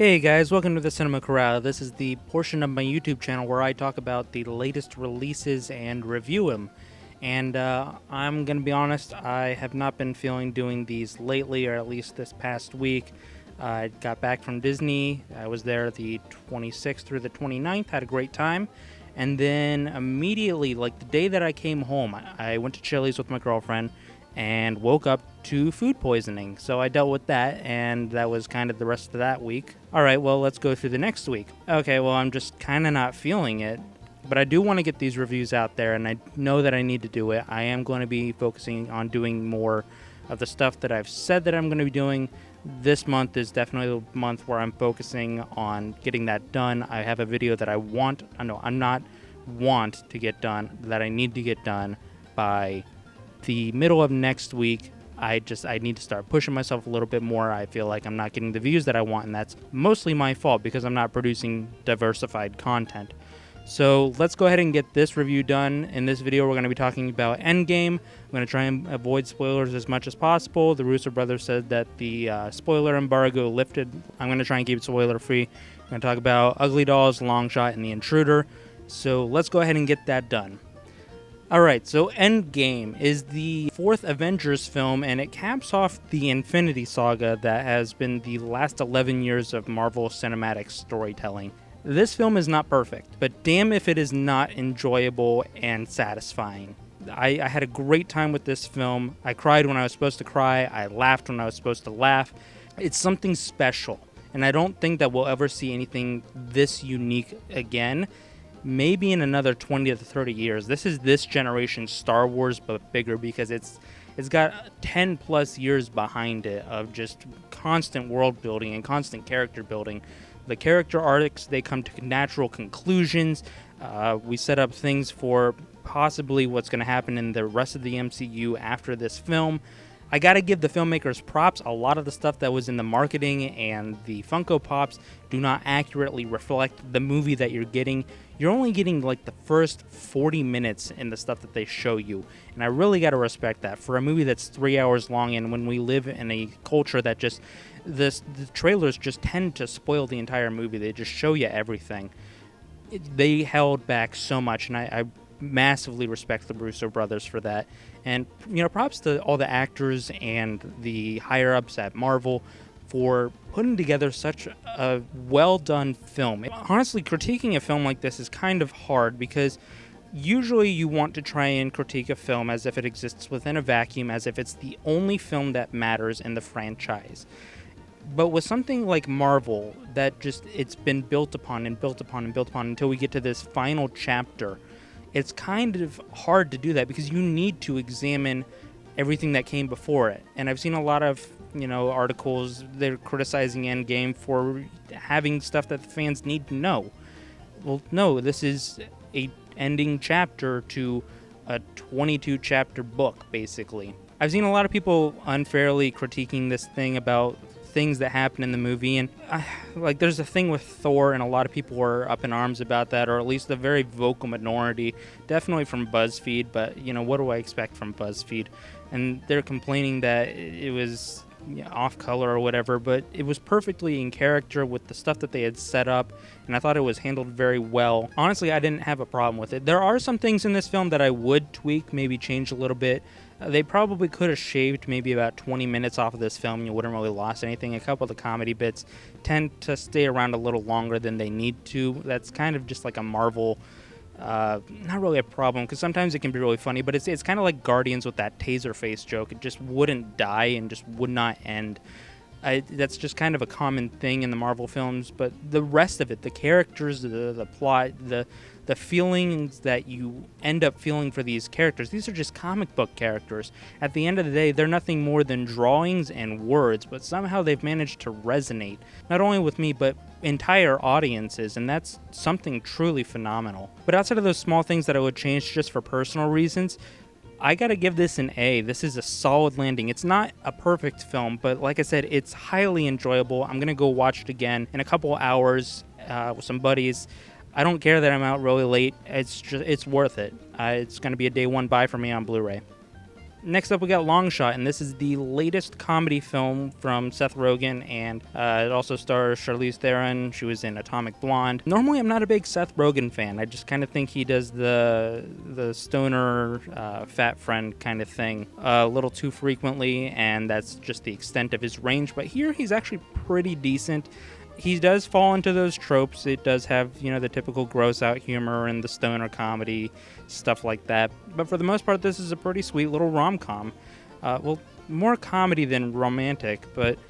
Hey guys, welcome to the Cinema Corral. This is the portion of my YouTube channel where I talk about the latest releases and review them. And I'm going to be honest, I have not been feeling doing these lately, or at least this past week. I got back from Disney. I was there the 26th through the 29th, had a great time. And then immediately, like the day that I came home, I went to Chili's with my girlfriend and woke up to food poisoning. So I dealt with that, and that was kind of the rest of that week. All right, well, let's go through the next week. Okay, well, I'm just kind of not feeling it, but I do want to get these reviews out there, and I know that I need to do it. I am going to be focusing on doing more of the stuff that I've said that I'm going to be doing. This month is definitely the month where I'm focusing on getting that done. I have a video that I'm not want to get done, that I need to get done by the middle of next week. I need to start pushing myself a little bit more. I feel like I'm not getting the views that I want, and that's mostly my fault because I'm not producing diversified content. So let's go ahead and get this review done. In this video, we're going to be talking about Endgame. I'm going to try and avoid spoilers as much as possible. The Russo brothers said that the spoiler embargo lifted. I'm going to try and keep it spoiler free. I'm going to talk about Ugly Dolls, Long Shot, and The Intruder. So let's go ahead and get that done. Alright, so Endgame is the fourth Avengers film, and it caps off the Infinity Saga that has been the last 11 years of Marvel Cinematic storytelling. This film is not perfect, but damn if it is not enjoyable and satisfying. I had a great time with this film. I cried when I was supposed to cry. I laughed when I was supposed to laugh. It's something special, and I don't think that we'll ever see anything this unique again. Maybe in another 20 to 30 years. This is this generation's Star Wars, but bigger, because it's got 10 plus years behind it of just constant world building and constant character building. The character arcs, they come to natural conclusions. We set up things for possibly what's going to happen in the rest of the MCU after this film. I gotta give the filmmakers props. A lot of the stuff that was in the marketing and the Funko Pops do not accurately reflect the movie that you're getting. You're only getting like the first 40 minutes in the stuff that they show you. And I really gotta respect that. For a movie that's 3 hours long, and when we live in a culture that just, the trailers just tend to spoil the entire movie. They just show you everything. They held back so much, and I massively respect the Russo brothers for that. And, props to all the actors and the higher-ups at Marvel for putting together such a well-done film. Honestly, critiquing a film like this is kind of hard because usually you want to try and critique a film as if it exists within a vacuum, as if it's the only film that matters in the franchise. But with something like Marvel, that just, it's been built upon and built upon and built upon until we get to this final chapter, it's kind of hard to do that because you need to examine everything that came before it. And I've seen a lot of, articles, they're criticizing Endgame for having stuff that the fans need to know. Well, no, this is a ending chapter to a 22-chapter book, basically. I've seen a lot of people unfairly critiquing this thing about things that happen in the movie, and there's a thing with Thor, and a lot of people were up in arms about that, or at least a very vocal minority, definitely from BuzzFeed, but what do I expect from BuzzFeed? And they're complaining that it was off color or whatever, but it was perfectly in character with the stuff that they had set up, and I thought it was handled very well. Honestly, I didn't have a problem with it. There are some things in this film that I would tweak, maybe change a little bit. They probably could have shaved maybe about 20 minutes off of this film. You wouldn't really lost anything. A couple of the comedy bits tend to stay around a little longer than they need to. That's kind of just like a Marvel, not really a problem, because sometimes it can be really funny, but it's kind of like Guardians with that taser face joke. It just wouldn't die and just would not end. That's just kind of a common thing in the Marvel films, but the rest of it, the characters, the plot, the feelings that you end up feeling for these characters, these are just comic book characters. At the end of the day, they're nothing more than drawings and words, but somehow they've managed to resonate, not only with me, but entire audiences, and that's something truly phenomenal. But outside of those small things that I would change just for personal reasons, I gotta give this an A. This is a solid landing. It's not a perfect film, but like I said, it's highly enjoyable. I'm gonna go watch it again in a couple hours with some buddies. I don't care that I'm out really late. It's worth it. It's gonna be a day one buy for me on Blu-ray. Next up, we got Long Shot, and this is the latest comedy film from Seth Rogen, and it also stars Charlize Theron. She was in Atomic Blonde. Normally, I'm not a big Seth Rogen fan. I just kind of think he does the stoner fat friend kind of thing a little too frequently, and that's just the extent of his range. But here, he's actually pretty decent. He does fall into those tropes. It does have, the typical gross-out humor and the stoner comedy, stuff like that. But for the most part, this is a pretty sweet little rom-com. Well, more comedy than romantic, but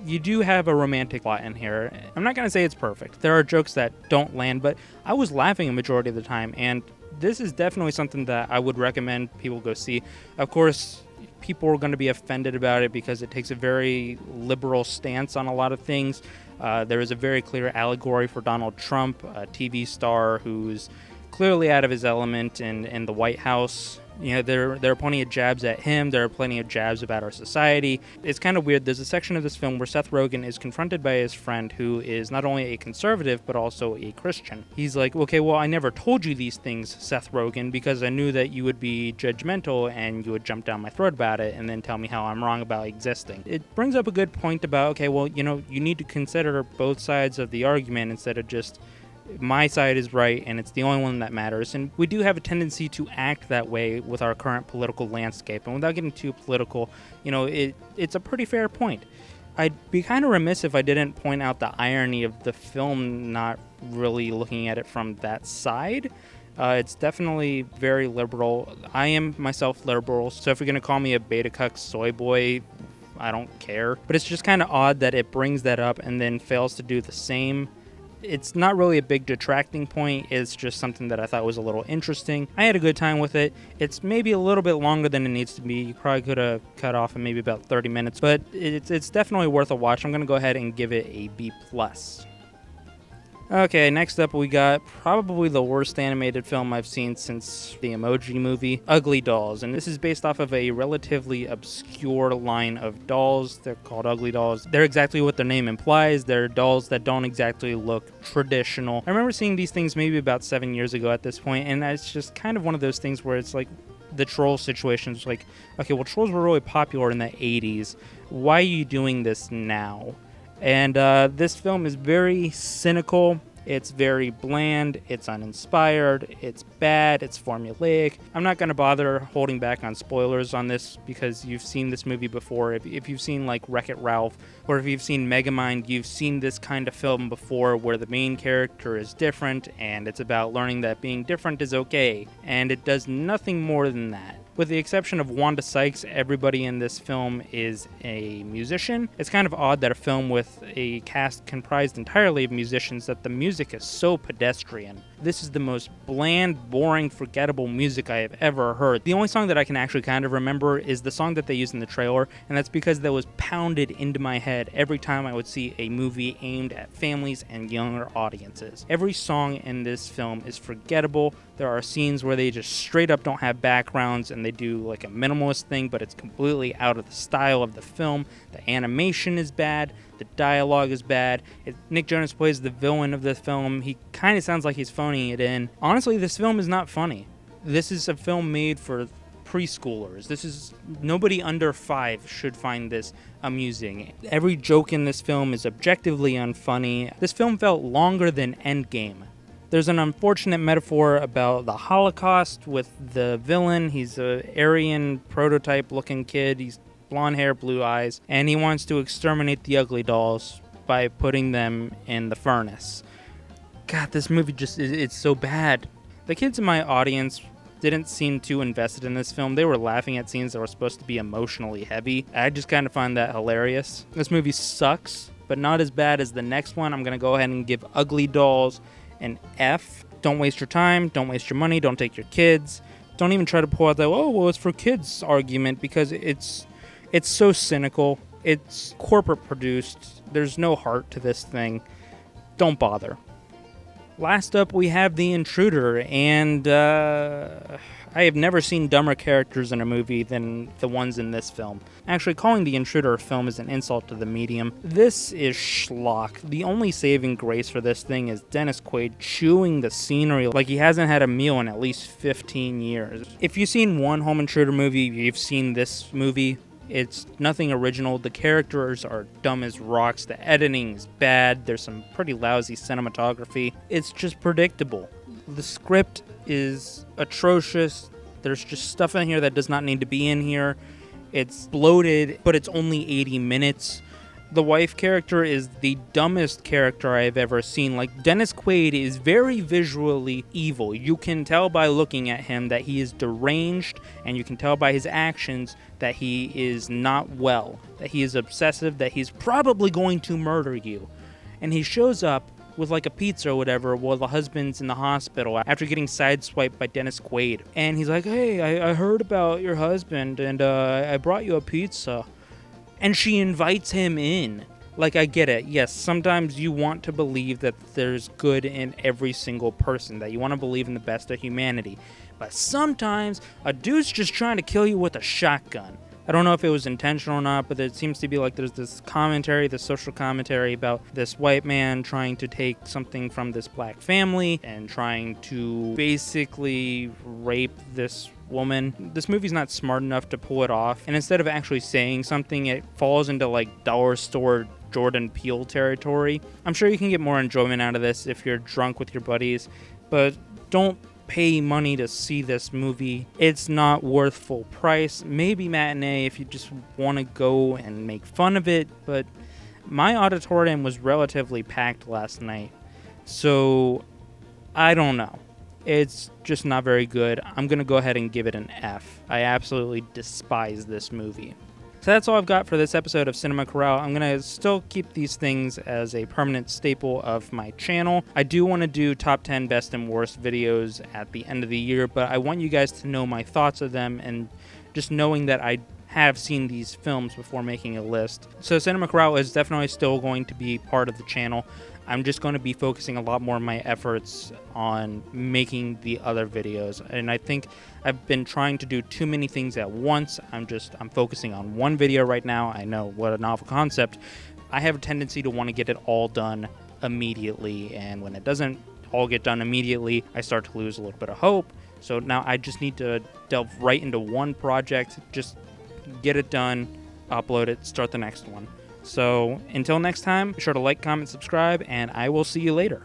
you do have a romantic plot in here. I'm not going to say it's perfect. There are jokes that don't land, but I was laughing a majority of the time, and this is definitely something that I would recommend people go see. Of course, people are going to be offended about it because it takes a very liberal stance on a lot of things. There is a very clear allegory for Donald Trump, a TV star who's clearly out of his element in the White House. There are plenty of jabs at him. There are plenty of jabs about our society. It's kind of weird. There's a section of this film where Seth Rogen is confronted by his friend who is not only a conservative, but also a Christian. He's like, okay, well, I never told you these things, Seth Rogen, because I knew that you would be judgmental and you would jump down my throat about it and then tell me how I'm wrong about existing. It brings up a good point about, okay, well, you need to consider both sides of the argument instead of just my side is right and it's the only one that matters. And we do have a tendency to act that way with our current political landscape. And without getting too political, it's a pretty fair point. I'd be kind of remiss if I didn't point out the irony of the film not really looking at it from that side. It's definitely very liberal. I am myself liberal, so if you're going to call me a beta cuck soy boy, I don't care. But it's just kind of odd that it brings that up and then fails to do the same. It's not really a big detracting point. It's just something that I thought was a little interesting. I had a good time with it. It's maybe a little bit longer than it needs to be. You probably could have cut off in maybe about 30 minutes, but it's definitely worth a watch. I'm going to go ahead and give it a B+. Okay, next up we got probably the worst animated film I've seen since the Emoji Movie, Ugly Dolls. And this is based off of a relatively obscure line of dolls. They're called Ugly Dolls. They're exactly what their name implies. They're dolls that don't exactly look traditional. I remember seeing these things maybe about 7 years ago at this point, and it's just kind of one of those things where it's like the troll situations. Like, okay, well, trolls were really popular in the 80s. Why are you doing this now? And this film is very cynical. It's very bland. It's uninspired. It's bad. It's formulaic. I'm not going to bother holding back on spoilers on this because you've seen this movie before. If you've seen like Wreck-It Ralph or if you've seen Megamind, you've seen this kind of film before where the main character is different and it's about learning that being different is okay. And it does nothing more than that. With the exception of Wanda Sykes, everybody in this film is a musician. It's kind of odd that a film with a cast comprised entirely of musicians that the music is so pedestrian. This is the most bland, boring, forgettable music I have ever heard. The only song that I can actually kind of remember is the song that they used in the trailer, and that's because that was pounded into my head every time I would see a movie aimed at families and younger audiences. Every song in this film is forgettable. There are scenes where they just straight up don't have backgrounds and they do like a minimalist thing, but it's completely out of the style of the film. The animation is bad. The dialogue is bad. Nick Jonas plays the villain of the film. He kind of sounds like he's phoning it in. Honestly, this film is not funny. This is a film made for preschoolers. Nobody under 5 should find this amusing. Every joke in this film is objectively unfunny. This film felt longer than Endgame. There's an unfortunate metaphor about the Holocaust with the villain. He's an Aryan prototype-looking kid. He's blonde hair, blue eyes, and he wants to exterminate the Ugly Dolls by putting them in the furnace. God, this movie it's so bad. The kids in my audience didn't seem too invested in this film. They were laughing at scenes that were supposed to be emotionally heavy. I just kind of find that hilarious. This movie sucks, but not as bad as the next one. I'm going to go ahead and give Ugly Dolls an F. Don't waste your time. Don't waste your money. Don't take your kids. Don't even try to pull out that, oh, well, it's for kids argument because it's so cynical. It's corporate produced. There's no heart to this thing. Don't bother. Last up, we have The Intruder, and I have never seen dumber characters in a movie than the ones in this film. Actually, calling The Intruder a film is an insult to the medium. This is schlock. The only saving grace for this thing is Dennis Quaid chewing the scenery like he hasn't had a meal in at least 15 years. If you've seen one home intruder movie, you've seen this movie. It's nothing original. The characters are dumb as rocks. The editing is bad. There's some pretty lousy cinematography. It's just predictable. The script is atrocious. There's just stuff in here that does not need to be in here. It's bloated, but it's only 80 minutes. The wife character is the dumbest character I've ever seen. Like, Dennis Quaid is very visually evil. You can tell by looking at him that he is deranged, and you can tell by his actions that he is not well, that he is obsessive, that he's probably going to murder you. And he shows up with like a pizza or whatever while the husband's in the hospital after getting sideswiped by Dennis Quaid. And he's like, hey, I heard about your husband, and I brought you a pizza. And she invites him in. Like, I get it. Yes, sometimes you want to believe that there's good in every single person, that you want to believe in the best of humanity. But sometimes a dude's just trying to kill you with a shotgun. I don't know if it was intentional or not, but it seems to be like there's this commentary, this social commentary about this white man trying to take something from this black family and trying to basically rape this woman. This movie's not smart enough to pull it off, and instead of actually saying something, it falls into like dollar store Jordan Peele territory. I'm sure you can get more enjoyment out of this if you're drunk with your buddies, but don't pay money to see this movie. It's not worth full price. Maybe matinee if you just want to go and make fun of it, but my auditorium was relatively packed last night, so I don't know. It's just not very good. I'm going to go ahead and give it an F. I absolutely despise this movie. So that's all I've got for this episode of Cinema Corral. I'm going to still keep these things as a permanent staple of my channel. I do want to do top 10 best and worst videos at the end of the year, but I want you guys to know my thoughts of them, and just knowing that I have seen these films before making a list. So Cinema Corral is definitely still going to be part of the channel. I'm just going to be focusing a lot more of my efforts on making the other videos. And I think I've been trying to do too many things at once. I'm focusing on one video right now. I know, what a novel concept. I have a tendency to want to get it all done immediately. And when it doesn't all get done immediately, I start to lose a little bit of hope. So now I just need to delve right into one project, just get it done, upload it, start the next one. So until next time, be sure to like, comment, subscribe, and I will see you later.